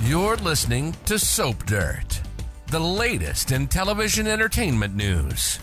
You're listening to Soap Dirt, the latest in television entertainment news.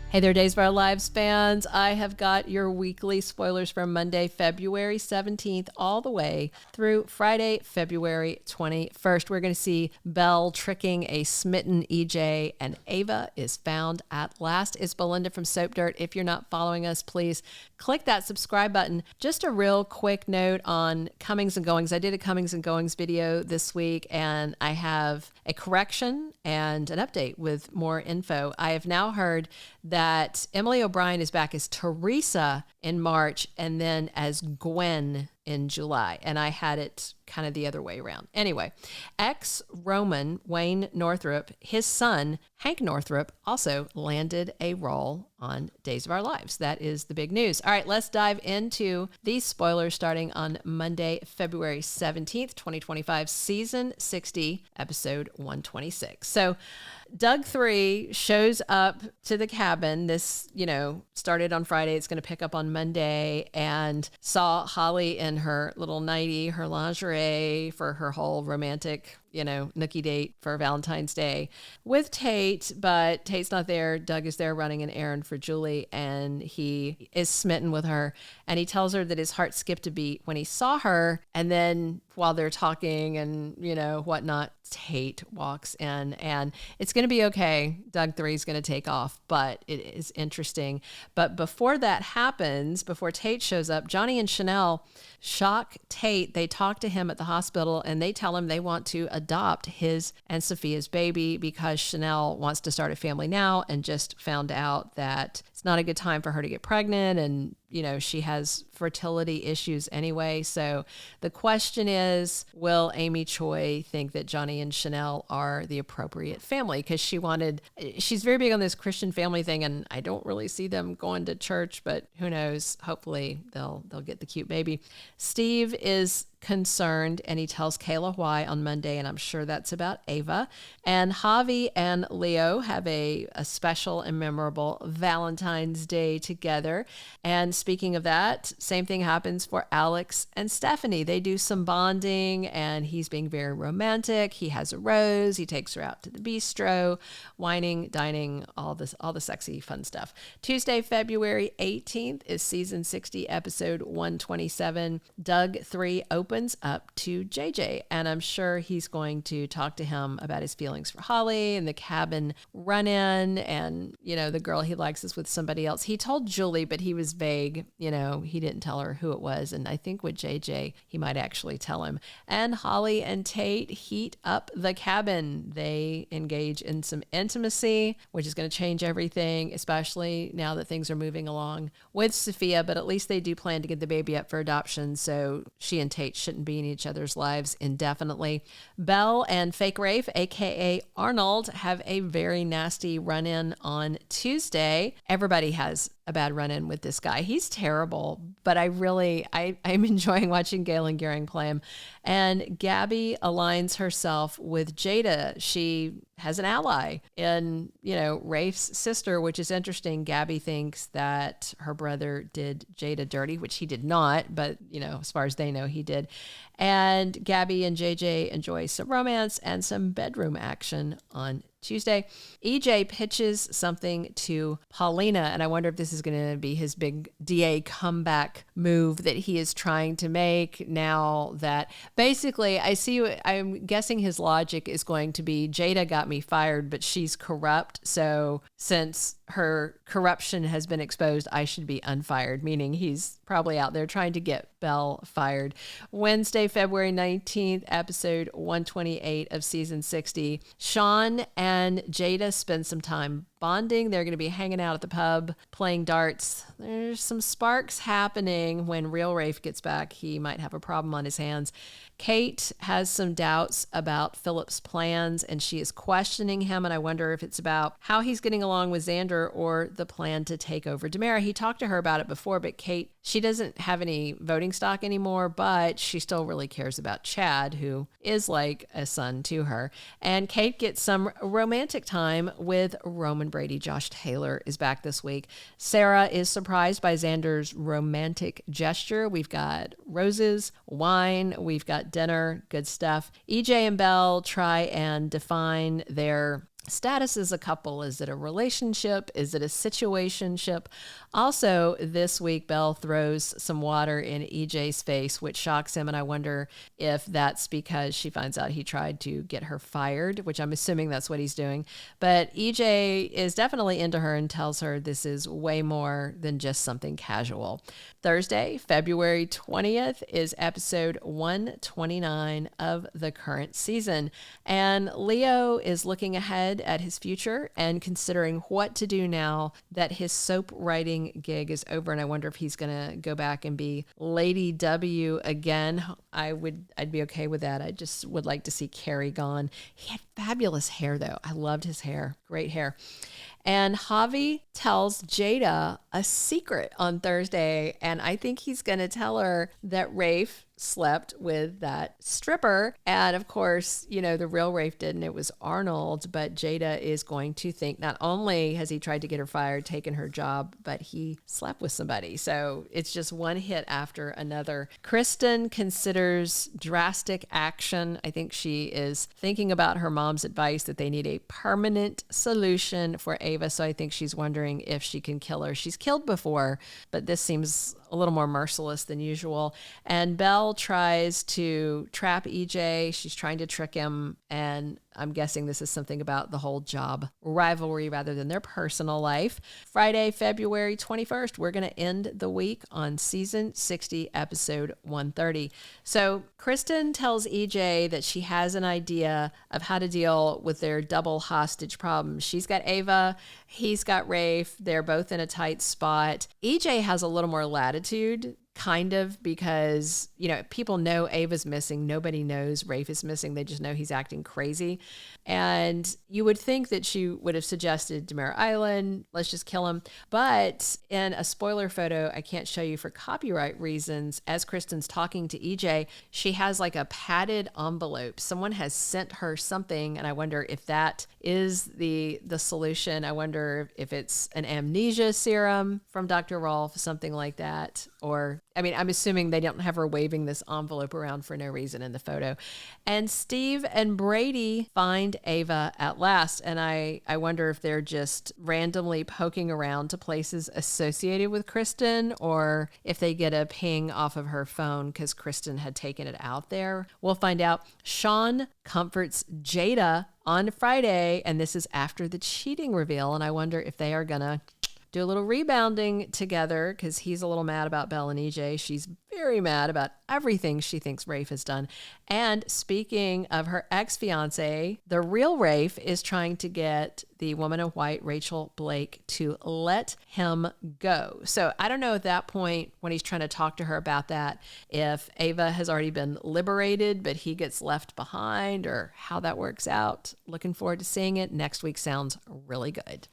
Hey there, Days of Our Lives fans. I have got your weekly spoilers from Monday, February 17th, all the way through Friday, February 21st. We're going to see Belle tricking a smitten EJ, and Ava is found at last. It's Belinda from Soap Dirt. If you're not following us, please click that subscribe button. Just a real quick note on comings and goings. I did a comings and goings video this week, and I have a correction and an update with more info. I have now heard that Emily O'Brien is back as Teresa in March and then as Gwen in July. And I had it kind of the other way around. Anyway, ex-Roman Wayne Northrup, his son, Hank Northrup, also landed a role on Days of Our Lives. That is the big news. All right, let's dive into these spoilers starting on Monday, February 17th, 2025, season 60, episode 126. So Doug 3 shows up to the cabin. This, started on Friday. It's going to pick up on Monday, and saw Holly in her little nightie, her lingerie for her whole romantic, nookie date for Valentine's Day with Tate, but Tate's not there. Doug is there running an errand for Julie, and he is smitten with her. And he tells her that his heart skipped a beat when he saw her. And then while they're talking and, whatnot, Tate walks in, and it's going to be okay. Doug 3 is going to take off, but it is interesting. But before that happens, before Tate shows up, Johnny and Chanel shock Tate. They talk to him at the hospital, and they tell him they want to adopt his and Sophia's baby because Chanel wants to start a family now and just found out that it's not a good time for her to get pregnant, and she has fertility issues anyway. So the question is, will Amy Choi think that Johnny and Chanel are the appropriate family? Because she's very big on this Christian family thing, and I don't really see them going to church, but who knows? Hopefully they'll get the cute baby. Steve is concerned, and he tells Kayla why on Monday, and I'm sure that's about Ava. And Javi and Leo have a special and memorable Valentine's Day together. And speaking of that, same thing happens for Alex and Stephanie. They do some bonding, and he's being very romantic. He has a rose. He takes her out to the bistro, whining, dining, all the sexy fun stuff. Tuesday, February 18th is season 60, episode 127. Doug 3 opens up to JJ, and I'm sure he's going to talk to him about his feelings for Holly and the cabin run-in, and the girl he likes is with somebody else. He told Julie, but he was vague. He didn't tell her who it was, and I think with JJ he might actually tell him. And Holly and Tate heat up the cabin. They engage in some intimacy, which is going to change everything, especially now that things are moving along with Sophia, but at least they do plan to get the baby up for adoption, so she and Tate shouldn't be in each other's lives indefinitely. Belle and Fake Rafe, aka Arnold, have a very nasty run-in on Tuesday. Everybody has a bad run-in with this guy. He's terrible, but I'm enjoying watching Galen Gering play him. And Gabby aligns herself with Jada. She has an ally in, Rafe's sister, which is interesting. Gabby thinks that her brother did Jada dirty, which he did not, but, as far as they know, he did. And Gabby and JJ enjoy some romance and some bedroom action on Tuesday. EJ pitches something to Paulina, and I wonder if this is going to be his big DA comeback move that he is trying to make now that basically I'm guessing his logic is going to be Jada got me fired, but she's corrupt. So since her corruption has been exposed, I should be unfired, meaning he's probably out there trying to get Belle fired. Wednesday, February 19th, episode 128 of season 60. Sean and Jada spend some time bonding. They're going to be hanging out at the pub, playing darts. There's some sparks happening. When real Rafe gets back, he might have a problem on his hands. Kate has some doubts about Philip's plans, and she is questioning him, and I wonder if it's about how he's getting along with Xander calendar or the plan to take over DiMera. He talked to her about it before, but Kate, she doesn't have any voting stock anymore, but she still really cares about Chad, who is like a son to her. And Kate gets some romantic time with Roman Brady. Josh Taylor is back this week. Sarah is surprised by Xander's romantic gesture. We've got roses, wine, we've got dinner, good stuff. EJ and Belle try and define their status as a couple. Is it a relationship? Is it a situationship? Also, this week, Belle throws some water in EJ's face, which shocks him. And I wonder if that's because she finds out he tried to get her fired, which I'm assuming that's what he's doing. But EJ is definitely into her and tells her this is way more than just something casual. Thursday, February 20th is episode 129 of the current season. And Leo is looking ahead at his future and considering what to do now that his soap writing gig is over. And I wonder if he's going to go back and be Lady W again. I'd be okay with that. I just would like to see Carrie gone. He had fabulous hair though. I loved his hair. Great hair. And Javi tells Jada a secret on Thursday, and I think he's going to tell her that Rafe slept with that stripper. And of course, you know, the real Rafe didn't. It was Arnold, but Jada is going to think not only has he tried to get her fired, taken her job, but he slept with somebody. So it's just one hit after another. Kristen considers drastic action. I think she is thinking about her mom's advice that they need a permanent solution for Ava. So I think she's wondering if she can kill her. She's killed before, but this seems a little more merciless than usual. And Belle tries to trap EJ. She's trying to trick him. And I'm guessing this is something about the whole job rivalry rather than their personal life. Friday, February 21st, we're going to end the week on season 60, episode 130. So Kristen tells EJ that she has an idea of how to deal with their double hostage problem. She's got Ava, he's got Rafe. They're both in a tight spot. EJ has a little more latitude, kind of, because, you know, people know Ava's missing. Nobody knows Rafe is missing. They just know he's acting crazy. And you would think that she would have suggested DiMera Island, let's just kill him. But in a spoiler photo, I can't show you for copyright reasons, as Kristen's talking to EJ, she has like a padded envelope. Someone has sent her something, and I wonder if that is the solution. I wonder if it's an amnesia serum from Dr. Rolf, something like that. Or, I mean, I'm assuming they don't have her waving this envelope around for no reason in the photo. And Steve and Brady find Ava at last. And I wonder if they're just randomly poking around to places associated with Kristen, or if they get a ping off of her phone because Kristen had taken it out there. We'll find out. Sean comforts Jada on Friday, and this is after the cheating reveal. And I wonder if they are going to do a little rebounding together, because he's a little mad about Belle and EJ. She's very mad about everything she thinks Rafe has done. And speaking of her ex-fiance, the real Rafe is trying to get the woman in white, Rachel Blake, to let him go. So I don't know at that point, when he's trying to talk to her about that, if Ava has already been liberated, but he gets left behind, or how that works out. Looking forward to seeing it. Next week sounds really good.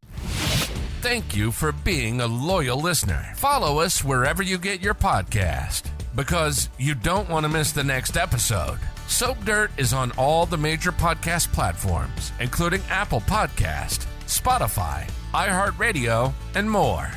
Thank you for being a loyal listener. Follow us wherever you get your podcast, because you don't want to miss the next episode. Soap Dirt is on all the major podcast platforms, including Apple Podcast, Spotify, iHeartRadio, and more.